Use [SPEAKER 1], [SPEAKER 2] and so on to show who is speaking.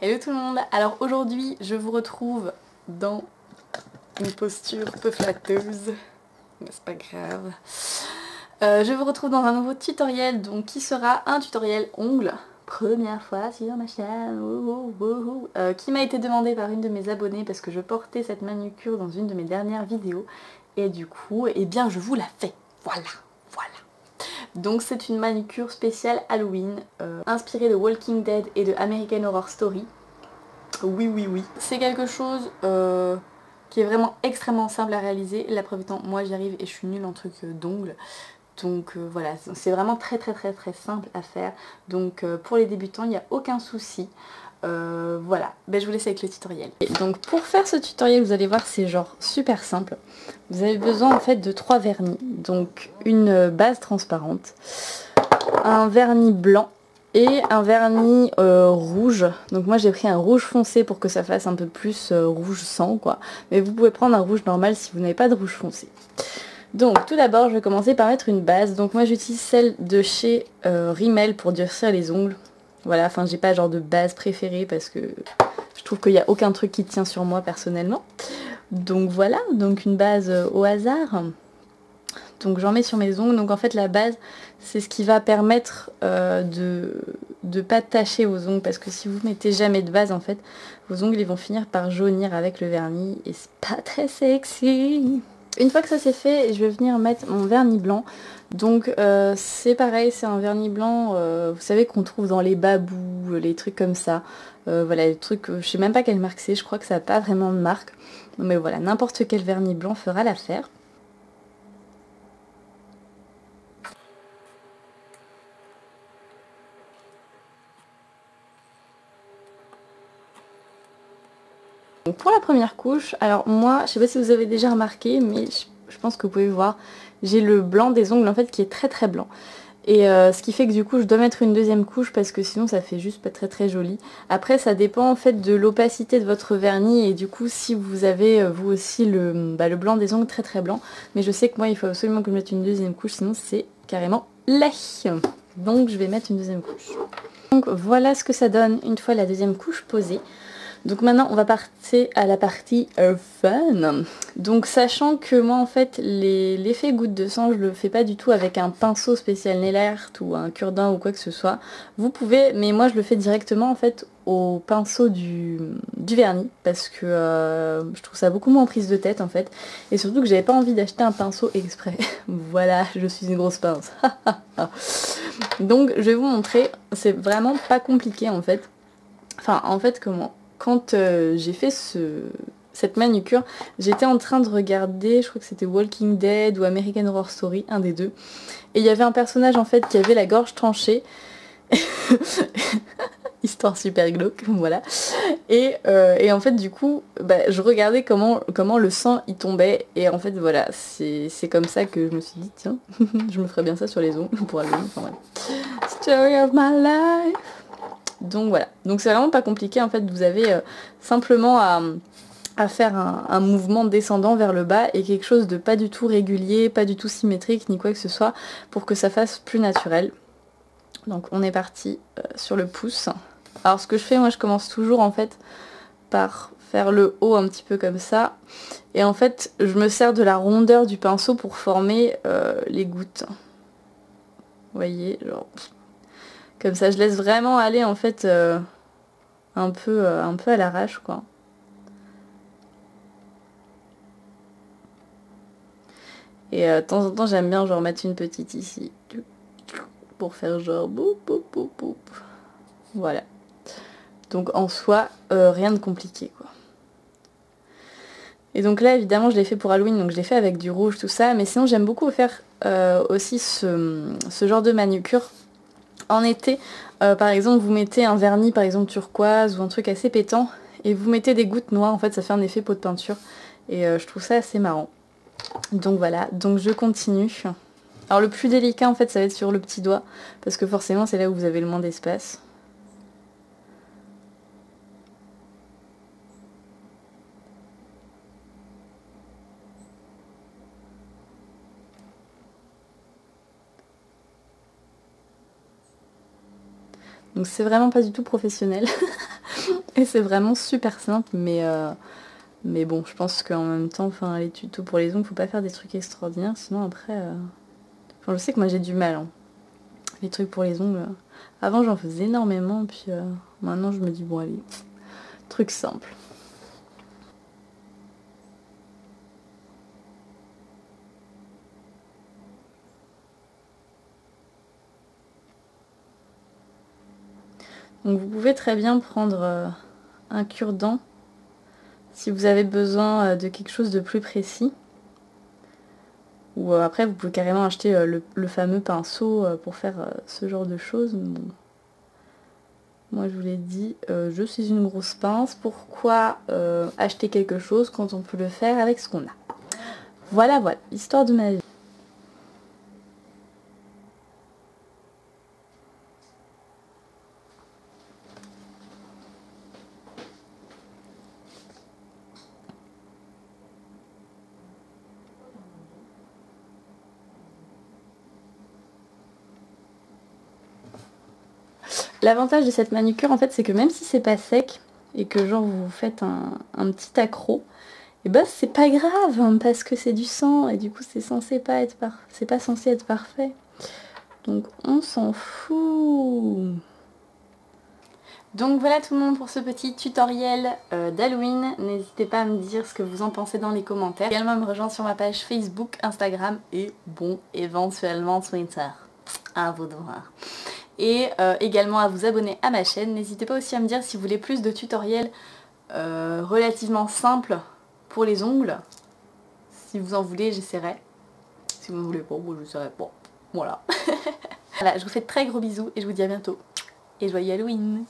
[SPEAKER 1] Hello tout le monde, alors aujourd'hui je vous retrouve dans une posture peu flatteuse, mais c'est pas grave. Je vous retrouve dans un nouveau tutoriel donc qui sera un tutoriel ongles, première fois sur ma chaîne, qui m'a été demandé par une de mes abonnées parce que je portais cette manucure dans une de mes dernières vidéos et du coup, eh bien je vous la fais, voilà. Donc c'est une manucure spéciale Halloween, inspirée de Walking Dead et de American Horror Story. Oui. C'est quelque chose qui est vraiment extrêmement simple à réaliser. La preuve étant, moi j'y arrive et je suis nulle en trucs d'ongles. Donc voilà, c'est vraiment très simple à faire. Donc pour les débutants, il n'y a aucun souci. Voilà, je vous laisse avec le tutoriel. Et donc pour faire ce tutoriel, vous allez voir, c'est genre super simple. Vous avez besoin en fait de 3 vernis. Donc une base transparente, un vernis blanc et un vernis rouge. Donc moi j'ai pris un rouge foncé pour que ça fasse un peu plus rouge sang quoi. Mais vous pouvez prendre un rouge normal si vous n'avez pas de rouge foncé. Donc tout d'abord je vais commencer par mettre une base. Donc moi j'utilise celle de chez Rimmel pour durcir les ongles. Voilà, enfin j'ai pas genre de base préférée parce que je trouve qu'il n'y a aucun truc qui tient sur moi personnellement. Donc voilà, donc une base au hasard. Donc j'en mets sur mes ongles. Donc en fait la base c'est ce qui va permettre de pas tacher vos ongles. Parce que si vous mettez jamais de base en fait, vos ongles ils vont finir par jaunir avec le vernis. Et c'est pas très sexy. Une fois que ça c'est fait, je vais venir mettre mon vernis blanc. Donc c'est pareil, c'est un vernis blanc, vous savez qu'on trouve dans les babous, les trucs comme ça. Voilà, les trucs, je sais même pas quelle marque c'est, je crois que ça n'a pas vraiment de marque. Mais voilà, n'importe quel vernis blanc fera l'affaire. Donc pour la première couche, alors moi, je sais pas si vous avez déjà remarqué, mais je pense que vous pouvez voir, j'ai le blanc des ongles en fait qui est très blanc. Et ce qui fait que du coup je dois mettre une deuxième couche parce que sinon ça fait juste pas très joli. Après ça dépend en fait de l'opacité de votre vernis et du coup si vous avez vous aussi le blanc des ongles très blanc. Mais je sais que moi il faut absolument que je mette une deuxième couche sinon c'est carrément laid. Donc je vais mettre une deuxième couche. Donc voilà ce que ça donne une fois la deuxième couche posée. Donc maintenant on va passer à la partie fun. Donc sachant que moi en fait l'effet goutte de sang je le fais pas du tout avec un pinceau spécial nail art ou un cure-dent ou quoi que ce soit. Vous pouvez, mais moi je le fais directement en fait au pinceau du vernis parce que je trouve ça beaucoup moins prise de tête en fait. Et surtout que j'avais pas envie d'acheter un pinceau exprès. Voilà, je suis une grosse pince. Donc je vais vous montrer, c'est vraiment pas compliqué en fait. Enfin en fait comment? Quand j'ai fait cette manucure, j'étais en train de regarder, je crois que c'était Walking Dead ou American Horror Story, un des deux. Et il y avait un personnage en fait qui avait la gorge tranchée. Histoire super glauque, voilà. Et en fait du coup, je regardais comment le sang y tombait. Et en fait voilà, c'est comme ça que je me suis dit, tiens, je me ferais bien ça sur les ongles pour Halloween. Enfin voilà. Story of my life. Donc voilà, donc c'est vraiment pas compliqué en fait, vous avez simplement à faire un mouvement descendant vers le bas et quelque chose de pas du tout régulier, pas du tout symétrique ni quoi que ce soit pour que ça fasse plus naturel. Donc on est parti sur le pouce. Alors ce que je fais, moi je commence toujours en fait par faire le haut un petit peu comme ça et en fait je me sers de la rondeur du pinceau pour former les gouttes. Vous voyez, genre... Comme ça, je laisse vraiment aller en fait un peu à l'arrache quoi. Et de temps en temps, j'aime bien genre mettre une petite ici pour faire genre boum. Voilà. Donc en soi, rien de compliqué quoi. Et donc là, évidemment, je l'ai fait pour Halloween, donc je l'ai fait avec du rouge, tout ça. Mais sinon, j'aime beaucoup faire aussi ce genre de manucure. En été, par exemple, vous mettez un vernis, par exemple turquoise ou un truc assez pétant, et vous mettez des gouttes noires, en fait ça fait un effet pot de peinture, et je trouve ça assez marrant. Donc voilà, donc je continue. Alors le plus délicat en fait ça va être sur le petit doigt, parce que forcément c'est là où vous avez le moins d'espace. Donc c'est vraiment pas du tout professionnel. Et c'est vraiment super simple, mais bon, je pense qu'en même temps, enfin, les tutos pour les ongles, faut pas faire des trucs extraordinaires, sinon après... Enfin, je sais que moi j'ai du mal, hein. Les trucs pour les ongles. Avant j'en faisais énormément, puis maintenant je me dis, bon allez, truc simple. Donc vous pouvez très bien prendre un cure-dent si vous avez besoin de quelque chose de plus précis. Ou après vous pouvez carrément acheter le fameux pinceau pour faire ce genre de choses. Bon. Moi je vous l'ai dit, je suis une grosse pince. Pourquoi acheter quelque chose quand on peut le faire avec ce qu'on a? Voilà, l'histoire de ma vie. L'avantage de cette manucure en fait c'est que même si c'est pas sec et que genre vous faites un petit accroc, et bah c'est pas grave hein, parce que c'est du sang et du coup c'est censé pas être c'est pas censé être parfait. Donc on s'en fout. Donc voilà tout le monde pour ce petit tutoriel d'Halloween. N'hésitez pas à me dire ce que vous en pensez dans les commentaires. Également à me rejoindre sur ma page Facebook, Instagram et bon éventuellement Twitter. À vous de voir. Et également à vous abonner à ma chaîne. N'hésitez pas aussi à me dire si vous voulez plus de tutoriels relativement simples pour les ongles. Si vous en voulez, j'essaierai. Si vous ne voulez pas, moi j'essaierai pas. Voilà. Voilà, je vous fais de très gros bisous et je vous dis à bientôt. Et joyeux Halloween!